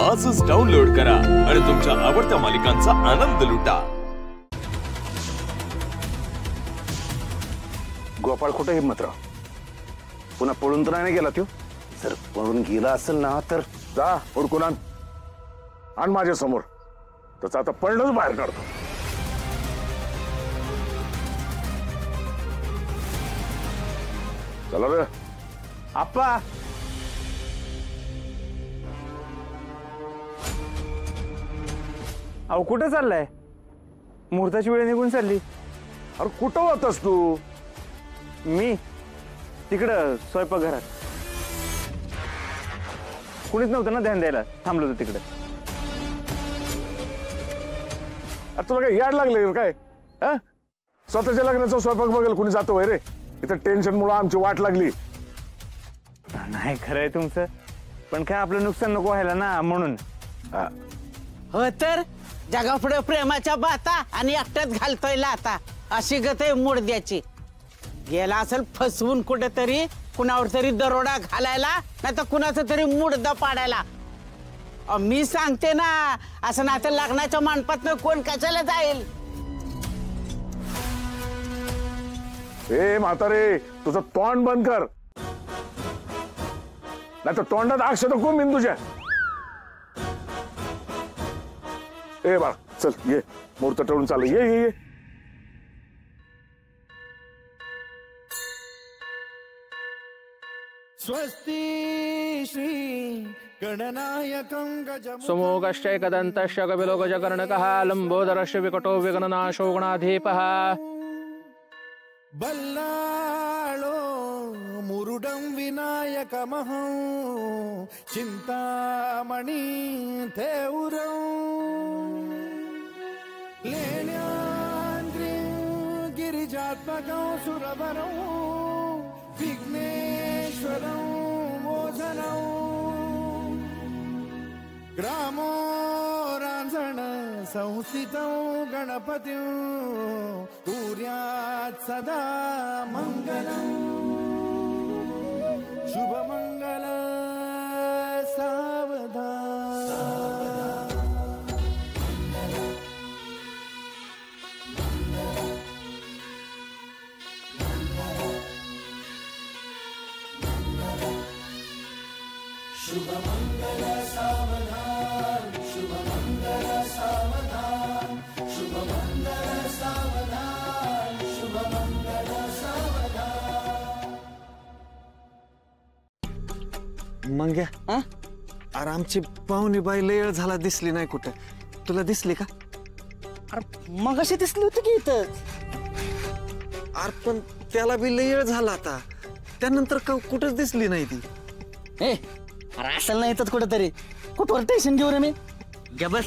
आजच डाउनलोड करा आणि तुमच्या आवडत्या मालिकांचा आनंद लुटा। गोपाळ कुठे हिम्मतराव पुन्हा पळून तर नाही गेला तो? जर पळून गेला असेल ना तर जा उडकून आण माझ्या समोर, त्याचं आता पळणंच बाहेर काढतो। चला रे आप्पा। अहो कुठे चाललाय? मुहूर्ताची वेळ निघून चालली। अरे कुठं होतास तू? मी तिकडं स्वयंपाकघरात, कुणीच नव्हतं ना ध्यान द्यायला, थांबलो होतो तिकडे। अरे तुला काय याड लागले काय? स्वतःच्या लग्नाचा स्वयंपाक बघायला कुणी जातो वय रे? इथं टेन्शन मुळे आमची वाट लागली। नाही खरंय तुमचं, पण काय आपलं नुकसान नको व्हायला ना म्हणून। हो तर जगापुढे प्रेमाच्या बाता आणि एकट्यात घालतोय लाता, अशी गत आहे मुडद्याची। गेला असेल फसवून कुठेतरी, कुणावर तरी दरोडा घालायला, नाही तर कुणाचं तरी मुडदा पाडायला। मी सांगते ना, असं ना तर लग्नाच्या मानपातनं कोण कशाला जाईल? ए म्हातारे, तुझं तोंड बंद कर, नाही तर तोंडात अक्षत कोण बिंदू तुझ्या। ए बाळ चल ये, मुहूर्त टळून चाल, ये ये ये। स्वस्ति श्री गणनायकं गजमुखं सुमोगश्चै कदन्तश्च कपिलो गजकर्णकः लम्बोदरश्च विकटो विगणनाशो गणाधीपः बल्लाळो मुरुडं विनायकमहं चिन्तामणि थेउरं लेण्याद्रिं गिरिजात्मकं सुरवरं विघ्नेश्वरं मोचनं ग्रामो रांझण संस्थितं गणपतिं सूर्यात् सदा मंगलं शुभमंगल सावधान। शुभमंगल सावधान, शुभमंगल सावधान, शुभमंगल सावधान, शुभमंगल सावधान। मंग्या, अरे आमची पाहुणी बाई लय झाला दिसली नाही कुठे, तुला दिसली का? अरे मग अशी दिसली होती की इथं? अरे पण त्याला बी लय झाला आता, त्यानंतर कुठंच दिसली नाही ती। ए अरे असेल नाही तर कुठेतरी, कुठवर टेन्शन घेऊ रे मी? ग बस,